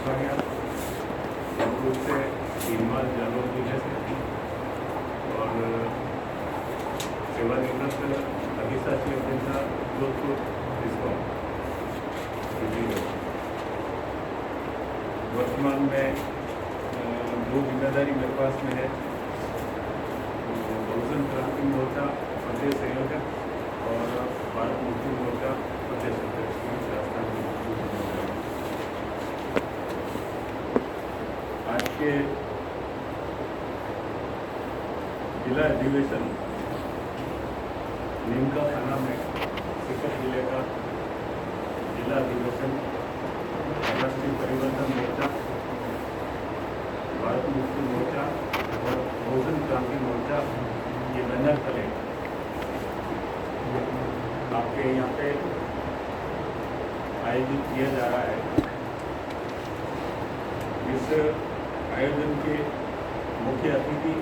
सगळ्या से भीमा जालोर जिले से और सेवानिवृत्त अधिशासी अभियंता जोधपुर डिस्कॉम। वर्तमान में दो जिम्मेदारी मेरे पास में है, बहुजन क्रांति मोर्चा प्रदेश संयोजक और भारत मुक्ति मोर्चा प्रदेश अध्यक्ष राजस्थान। आज के जिला अधिवेशन नीमका थाना में सीकर जिले का जिला अधिवेशन राष्ट्रीय परिवर्तन मोर्चा, भारत मुक्ति मोर्चा और बहुजन क्रांति मोर्चा ये बैनर तले आपके यहाँ पे आयोजित किया जा रहा है। इस आयोजन के मुख्य अतिथि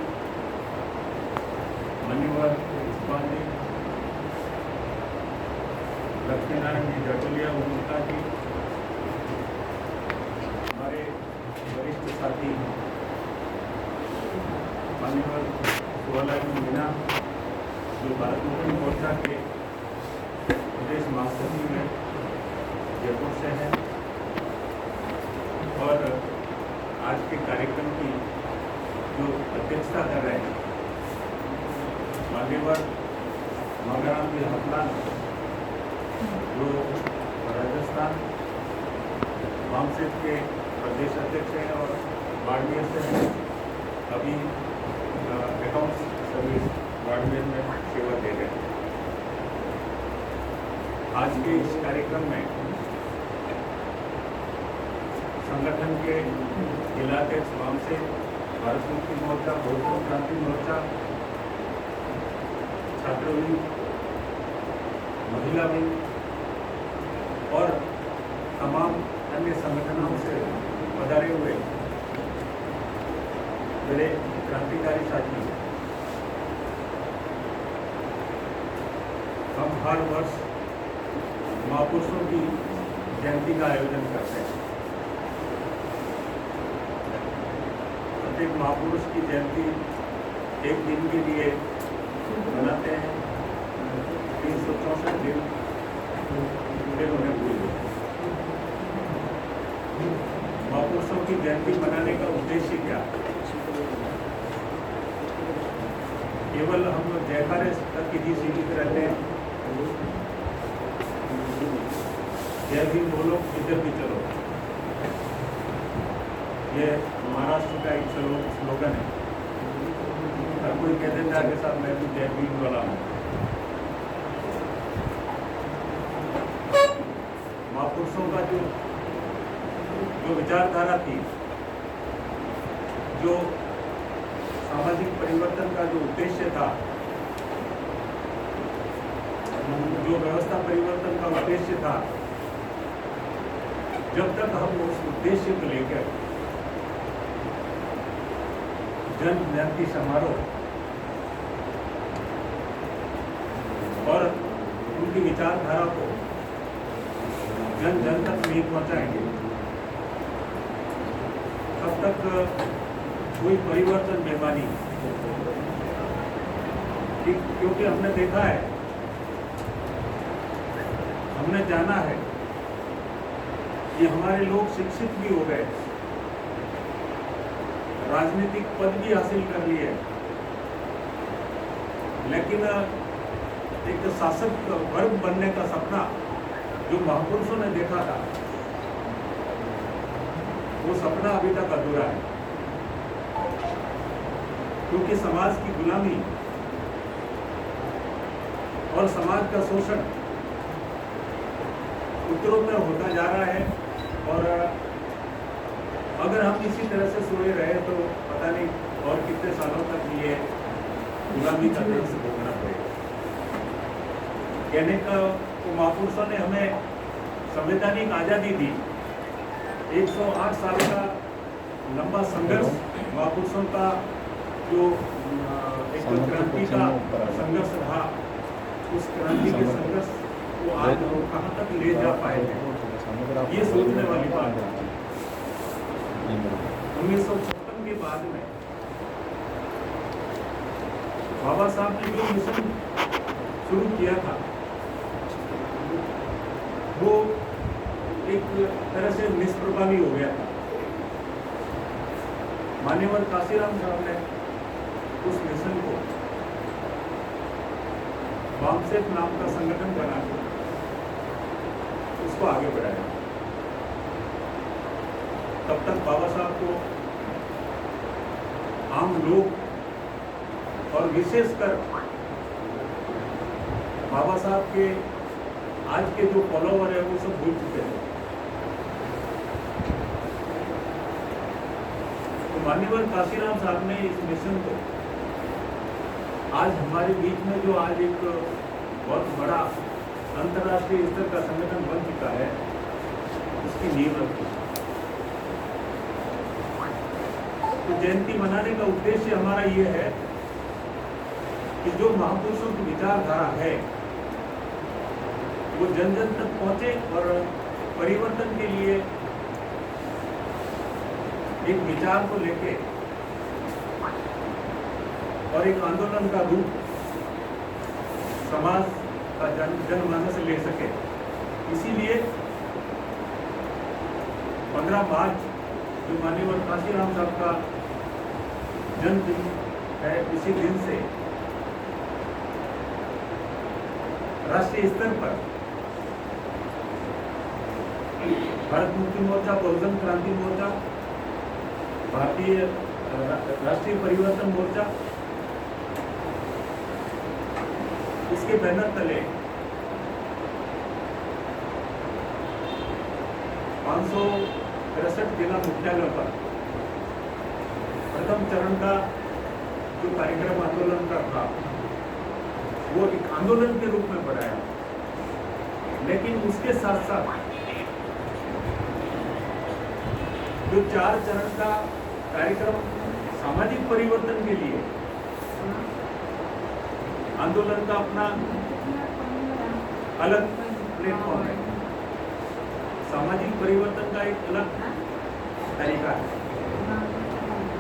मान्यवर प्रिंसिपल जी लक्ष्मीनारायण जी जटोलिया उनका जी, हमारे वरिष्ठ साथी मान्यवर सुवालाल मीना जो भारत मुक्ति मोर्चा के प्रदेश महासचिव में जयपुर से हैं, और आज के कार्यक्रम की जो अध्यक्षता कर रहे हैं मान्यवर मंगराम जी हफलान जो राजस्थान वामसेत के प्रदेश अध्यक्ष हैं और बाड़मेर से हैं, अभी अकाउंट्स सर्विस बाड़मेर में सेवा दे रहे हैं। आज के इस कार्यक्रम में संगठन के जिलाध्यक्ष वामसेत, भारत मुक्ति मोर्चा, बहुजन क्रांति मोर्चा, छात्रवृत्ति, महिला विंग और तमाम अन्य संगठनों से पधारे हुए मेरे क्रांतिकारी साथी, हम हर वर्ष महापुरुषों की जयंती का आयोजन करते हैं। प्रत्येक महापुरुष की जयंती एक दिन के लिए मनाते हैं, 364 दिन फिर उन्हें भूल जाते हैं। महापुरुषों की जयंती मनाने का उद्देश्य क्या है? केवल हम जयकारे तक ही सीमित रहते हैं, जय भीम बोलो किधर भी चलो, ये महाराष्ट्र का एक स्लोगन है। हर कोई कह देता है कि साहब मैं भी जय भीम वाला हूँ। महापुरुषों का जो विचारधारा थी, जो सामाजिक परिवर्तन का जो उद्देश्य था, जो व्यवस्था परिवर्तन का उद्देश्य था, जब तक हम उस उद्देश्य को लेकर जन जयंती समारोह और उनकी विचारधारा को जन जन तक नहीं पहुंचाएंगे, तब तक कोई परिवर्तन बेमानी। क्योंकि हमने देखा है, हमने जाना है कि हमारे लोग शिक्षित भी हो गए, राजनीतिक पद भी हासिल कर लिए, लेकिन एक शासक वर्ग बनने का सपना जो महापुरुषों ने देखा था, वो सपना अभी तक अधूरा है। क्योंकि समाज की गुलामी और समाज का शोषण उत्तरों में होता जा रहा है, और अगर हम इसी तरह से सोए रहे तो पता नहीं और कितने सालों तक ये गुलामी का दर्द भोगना पड़ेगा। कहने का तो महापुरुषों ने हमें संवैधानिक आज़ादी दी, 108 साल का लंबा संघर्ष महापुरुषों का जो एक क्रांति का संघर्ष रहा, उस क्रांति के संघर्ष को आज हम कहाँ तक ले जा पाए हैं। ये सोचने वाली बात है। 1956 के बाद में बाबा साहब ने जो मिशन शुरू किया था वो एक तरह से निष्प्रभावी हो गया था। मान्यवर काशीराम साहब ने उस मिशन को वामसेप नाम का संगठन बनाकर उसको आगे बढ़ाया। तब तक बाबा साहब को आम लोग और विशेषकर बाबा साहब के आज के जो फॉलोवर है वो सब भूल चुके हैं। तो मान्यवर काशीराम साहब ने इस मिशन को आज हमारे बीच में जो आज एक बहुत बड़ा अंतर्राष्ट्रीय स्तर का संगठन बन चुका है उसकी नींव रखी। तो जयंती मनाने का उद्देश्य हमारा ये है कि जो महापुरुषों की विचारधारा है वो जन जन तक पहुंचे और परिवर्तन के लिए एक विचार को लेके और एक आंदोलन का रूप समाज का जनमानस ले सके। इसीलिए 15 मार्च जो माननीय काशीराम साहब का जन्मदिन है उसी दिन से राष्ट्रीय स्तर पर भारत मुक्ति मोर्चा, बहुजन क्रांति मोर्चा, भारतीय राष्ट्रीय परिवर्तन मोर्चा, इसके बैनर तले 563 जिला मुख्यालयों पर प्रथम चरण का जो कार्यक्रम आंदोलन का था वो एक आंदोलन के रूप में बढ़ाया। लेकिन उसके साथ साथ जो 4 चरण का कार्यक्रम सामाजिक परिवर्तन के लिए आंदोलन का अपना अलग प्लेटफॉर्म है, सामाजिक परिवर्तन का एक अलग तरीका है।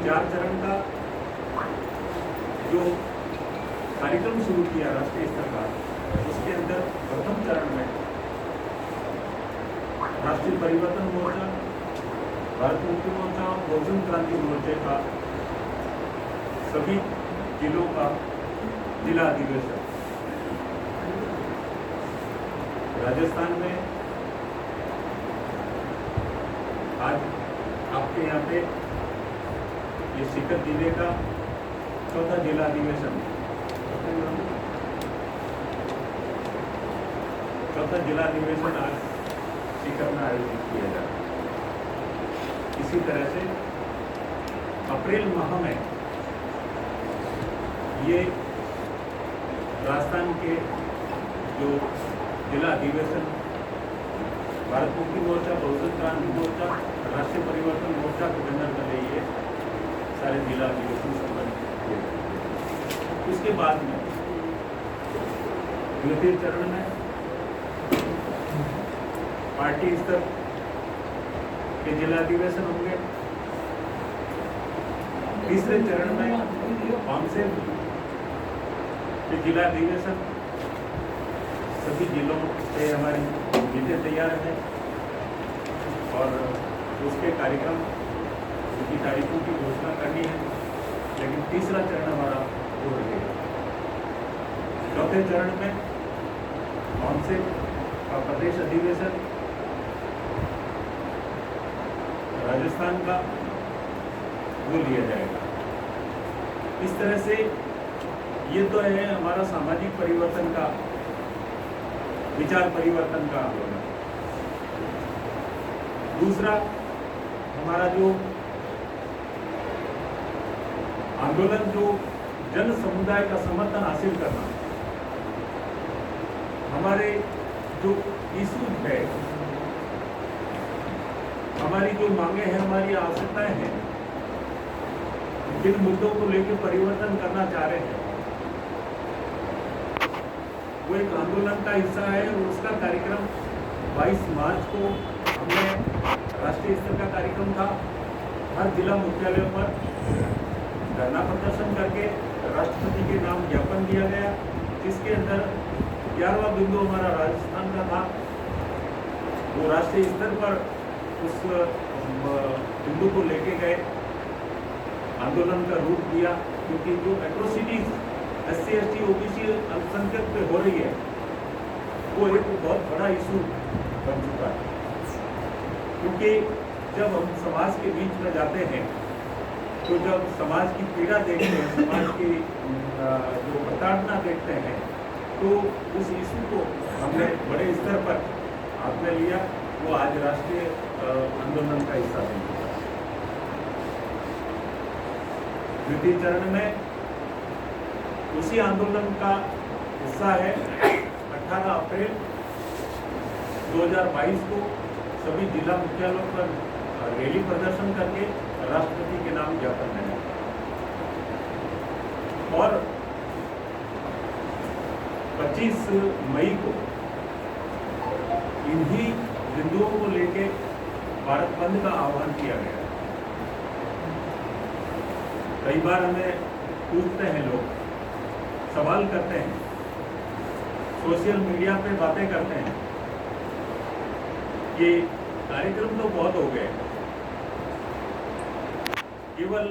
4 चरण का जो कार्यक्रम शुरू किया राष्ट्रीय स्तर का उसके अंदर प्रथम चरण में राष्ट्रीय परिवर्तन मोर्चा, भारत मुक्ति मोर्चा, बहुजन क्रांति मोर्चे का सभी जिलों का जिला अधिवेशन राजस्थान में आज आपके यहाँ पे ये शिखर जिले का 4था जिला अधिवेशन, 4था जिला अधिवेशन आज शिखर में आयोजित किया जा रहा है। इसी तरह से अप्रैल माह में ये राजस्थान के जो जिला अधिवेशन भारत मुक्ति मोर्चा, बहुजन क्रांति मोर्चा, राष्ट्रीय परिवर्तन मोर्चा के बैनर तले ये सारे जिला अधिवेशन संपन्न किए। उसके बाद में द्वितीय चरण में पार्टी स्तर के जिला अधिवेशन होंगे। तीसरे चरण में काउंसिल के जिला अधिवेशन सभी जिलों से हमारी नीतियाँ तैयार है और उसके कार्यक्रम उनकी तारीखों की घोषणा करनी है। लेकिन तीसरा चरण हमारा वो रहेगा। चौथे चरण में काउंसिल का प्रदेश अधिवेशन राजस्थान का वो लिया जाएगा। इस तरह से ये तो है हमारा सामाजिक परिवर्तन का, विचार परिवर्तन का आंदोलन। दूसरा हमारा जो आंदोलन जो जन समुदाय का समर्थन हासिल करना, हमारे जो इशूज है, हमारी जो मांगे हैं, हमारी आवश्यकताएं हैं, जिन मुद्दों को लेकर परिवर्तन करना चाह रहे हैं, वो एक आंदोलन का हिस्सा है और उसका कार्यक्रम 22 मार्च को राष्ट्रीय स्तर का कार्यक्रम था। हर जिला मुख्यालयों पर धरना प्रदर्शन करके राष्ट्रपति के नाम ज्ञापन दिया गया, जिसके अंदर 11वां बिंदु हमारा राजस्थान का था। वो राष्ट्रीय स्तर पर उस बिंदु को लेके गए, आंदोलन का रूप दिया, क्योंकि जो एट्रोसिटीज SC ST OBC अल्पसंख्यक पे हो रही है वो एक बहुत बड़ा इशू बन चुका है। क्योंकि जब हम समाज के बीच में जाते हैं तो जब समाज की पीड़ा देखते हैं, समाज की जो प्रताड़ना देखते हैं, तो उस इशू को हमने बड़े स्तर पर हाथ में लिया। वो आज राष्ट्रीय आंदोलन का हिस्सा बन चुका है। द्वितीय चरण में उसी आंदोलन का हिस्सा है 18 अप्रैल 2022 को सभी जिला मुख्यालयों पर रैली प्रदर्शन करके राष्ट्रपति के नाम ज्ञापन देना और 25 मई को इन्हीं बिंदुओं को लेके भारत बंद का आह्वान किया गया। कई बार हमें पूछते हैं लोग, सवाल करते हैं, सोशल मीडिया पे बातें करते हैं कि कार्यक्रम तो बहुत हो गए, केवल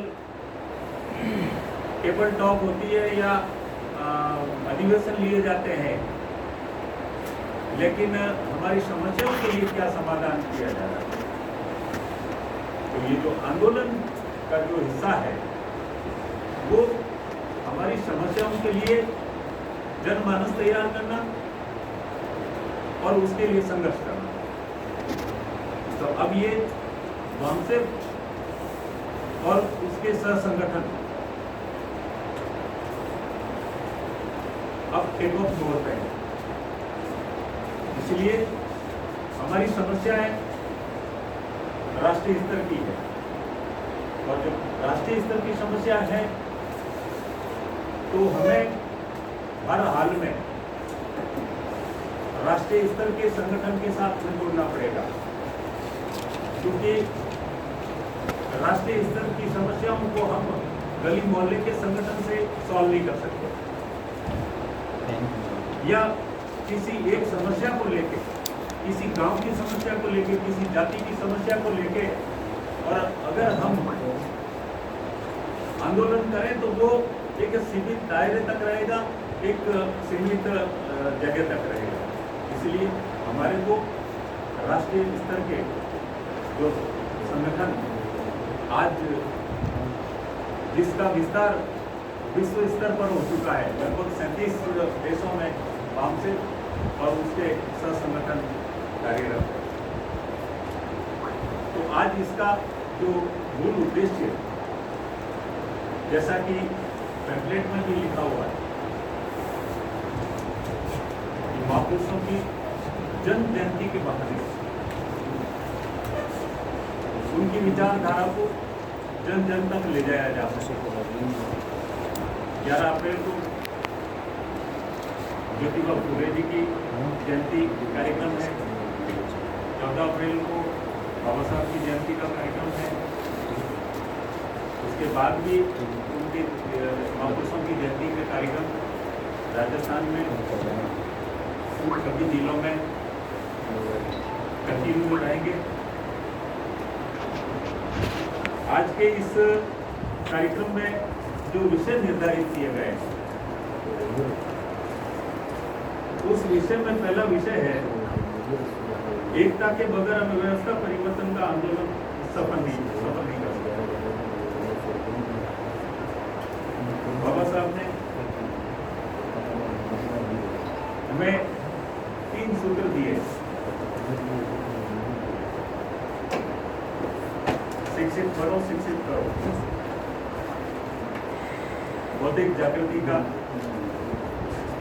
टेबल टॉक होती है या अधिवेशन लिए जाते हैं, लेकिन हमारी समस्याओं के लिए क्या समाधान किया जा रहा है। तो ये जो आंदोलन का जो हिस्सा है वो हमारी समस्याओं के लिए जनमानस तैयार करना और उसके लिए संघर्ष करना। तो अब ये वामसेप और उसके सह संगठन अब टेक ऑफ मोड पे है। इसलिए हमारी समस्याएं राष्ट्रीय स्तर की है, और जब राष्ट्रीय स्तर की समस्या है तो हमें हर हाल में राष्ट्रीय स्तर के संगठन के साथ में जुड़ना पड़ेगा, क्योंकि राष्ट्रीय स्तर की समस्याओं को हम गली मोहल्ले के संगठन से सॉल्व नहीं कर सकते, या किसी एक समस्या को लेके, किसी गांव की समस्या को लेके, किसी जाति की समस्या को लेके, और अगर हम आंदोलन करें तो वो एक सीमित दायरे तक रहेगा, एक सीमित जगह तक रहेगा। इसलिए हमारे को राष्ट्रीय स्तर के जो संगठन आज जिसका विस्तार विश्व स्तर पर हो चुका है, लगभग 37 देशों में वामसेप और उसके सह संगठन कार्यरत है। तो आज इसका जो मूल उद्देश्य, जैसा कि पैम्फलेट में भी लिखा हुआ है, महापुरुषों की जन जयंती के बहाने उनकी विचारधारा को जन जन तक ले जाया जा सके। 11 अप्रैल को ज्योतिबा फुले जी की जयंती कार्यक्रम है, 14 अप्रैल को बाबा साहब की जयंती का कार्यक्रम है, उसके बाद भी उनके महापुरुषों की जयंती के कार्यक्रम राजस्थान में सभी जिलों में कंटिन्यू रहेंगे। आज के इस कार्यक्रम में जो विषय निर्धारित किए गए हैं, उस विषय में पहला विषय है एकता के बगैर हमें व्यवस्था परिवर्तन का आंदोलन सफल नहीं कर सकता। बाबा साहब ने हमें 3 सूत्र दिए, शिक्षित करो, शिक्षित करो। बौद्धिक जागृति का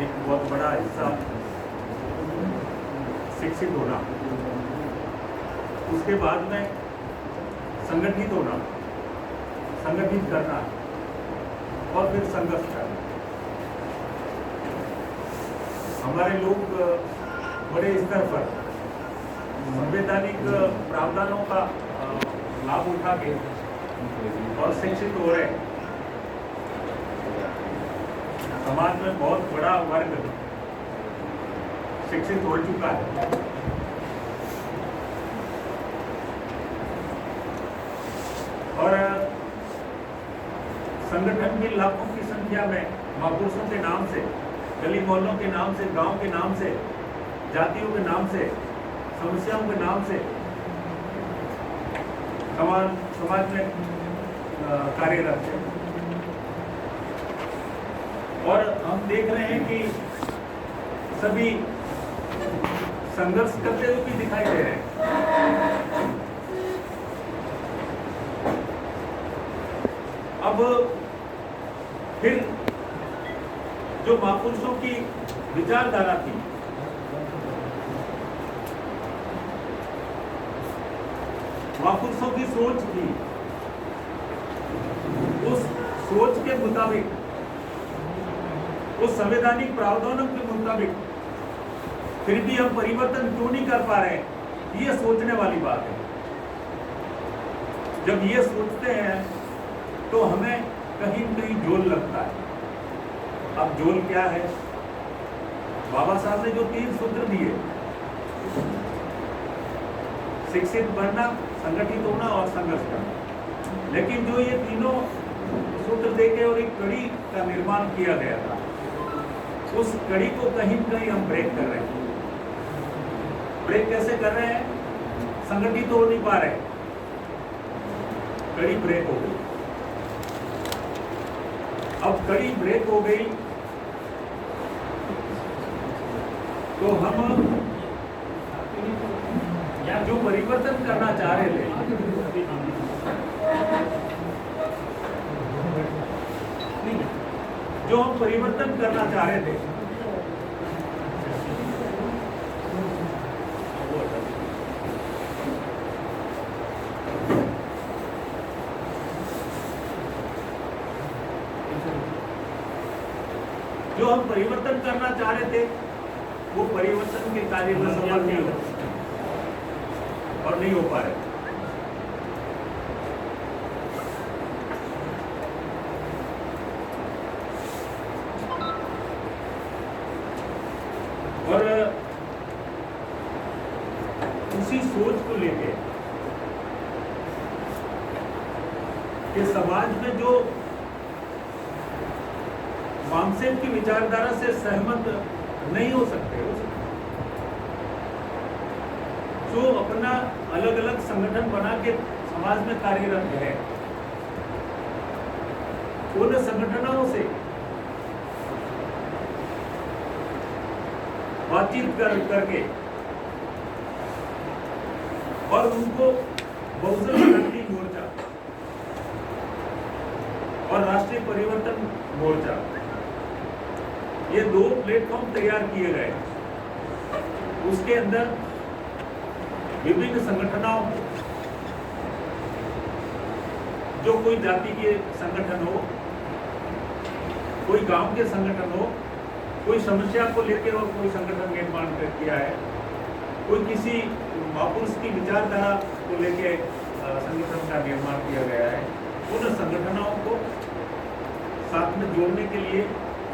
एक बहुत बड़ा हिस्सा शिक्षित होना, उसके बाद में संगठित होना, संगठित करना और फिर संघर्ष करना। हमारे लोग बड़े स्तर पर संवैधानिक प्रावधानों का लाभ उठा के और शिक्षित हो रहे समाज में बहुत बड़ा वर्ग शिक्षित हो चुका है। और संगठन भी लाखों की संख्या में महापुरुषों के नाम से, गली मोहल्लों के नाम से, गांव के नाम से, जातियों के नाम से, समस्याओं के नाम से समाज में कार्यरत है। और हम देख रहे हैं कि सभी संघर्ष करते हुए भी दिखाई दे रहे हैं। अब फिर जो महापुरुषों की विचारधारा थी, महापुरुषों की सोच थी, उस सोच के मुताबिक, उस संवैधानिक प्रावधानों के मुताबिक फिर भी हम परिवर्तन क्यों नहीं कर पा रहे, ये सोचने वाली बात है। जब ये सोचते हैं तो हमें कहीं कहीं जोल लगता है। अब जोल क्या है? बाबा साहब ने जो 3 सूत्र दिए, शिक्षित बनना, संगठित होना और संघर्ष करना, लेकिन जो ये तीनों सूत्र देके और एक कड़ी का निर्माण किया गया था, उस कड़ी को कहीं कहीं हम ब्रेक कर रहे हैं। ब्रेक कैसे कर रहे हैं? संगठित हो नहीं पा रहे, कड़ी ब्रेक हो गई। अब कड़ी ब्रेक हो गई तो हम जो परिवर्तन करना चाह रहे थे, जो हम परिवर्तन करना चाह रहे थे, जो हम परिवर्तन करना चाह रहे थे, वो परिवर्तन के कार्य में सफल नहीं हो और नहीं हो पा रहे। और उसी सोच को लेके कि समाज में जो वामसेन की विचारधारा से सहमत नहीं हो सकते, जो अपना अलग अलग संगठन बना के समाज में कार्यरत है, उन संगठनों से बातचीत करके और उनको बहुजन क्रांति मोर्चा और राष्ट्रीय परिवर्तन मोर्चा, ये 2 प्लेटफॉर्म तैयार किए गए। उसके अंदर विभिन्न संगठनों, जो कोई जाति के संगठन हो, कोई गांव के संगठन हो, कोई समस्या को लेकर और कोई संगठन निर्माण किया है, कोई किसी महापुरुष की विचारधारा को लेकर संगठन का निर्माण किया गया है, उन संगठनों को साथ में जोड़ने के लिए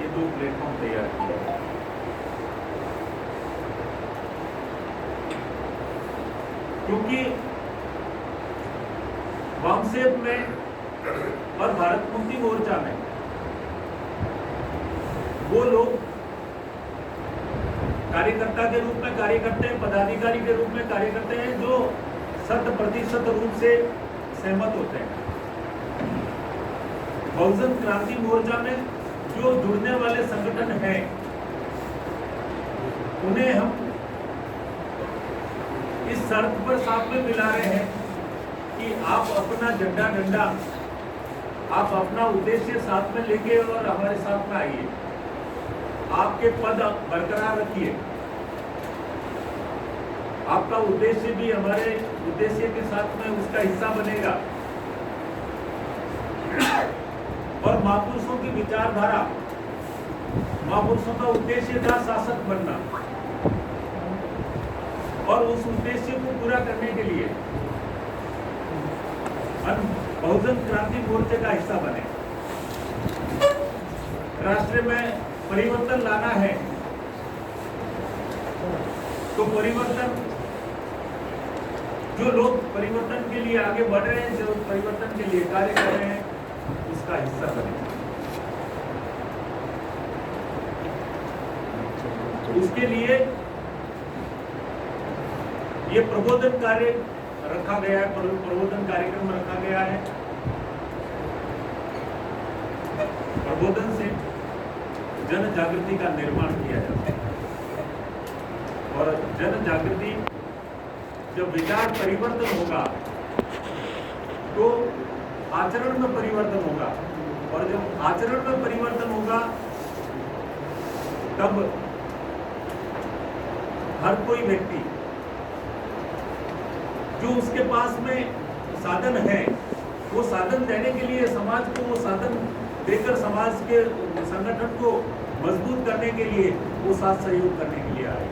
ये 2 प्लेटफॉर्म तैयार किया है। क्योंकि वामसेन में और भारत मुक्ति मोर्चा में वो लोग कार्यकर्ता के रूप में कार्य करते हैं, पदाधिकारी के रूप में कार्य करते हैं, जो 100% रूप से सहमत होते हैं। बहुजन क्रांति मोर्चा में जो जुड़ने वाले संगठन हैं, उन्हें हम इस शर्त पर साथ में मिला रहे हैं कि आप अपना झंडा डंडा, आप अपना उद्देश्य साथ में लेके और हमारे साथ में आइए, आपके पद बरकरार रखिए, आपका उद्देश्य भी हमारे उद्देश्य के साथ में उसका हिस्सा बनेगा। और महापुरुषों की विचारधारा, महापुरुषों का उद्देश्य था शासक बनना, और उस उद्देश्य को पूरा करने के लिए हम बहुजन क्रांति मोर्चे का हिस्सा बने। राष्ट्र में परिवर्तन लाना है तो परिवर्तन, जो लोग परिवर्तन के लिए आगे बढ़ रहे हैं, जो परिवर्तन के लिए कार्य कर रहे हैं, उसका हिस्सा बने। उसके लिए ये प्रबोधन कार्य रखा गया है, प्रबोधन कार्यक्रम रखा गया है। प्रबोधन से जन जागृति का निर्माण किया जाता है और जन जागृति, जब विचार परिवर्तन होगा तो आचरण में परिवर्तन होगा और जब आचरण में परिवर्तन होगा तब हर कोई व्यक्ति जो उसके पास में साधन है, वो साधन देने के लिए समाज को वो साधन देकर समाज के संगठन को मजबूत करने के लिए वो साथ सहयोग करने के लिए आए।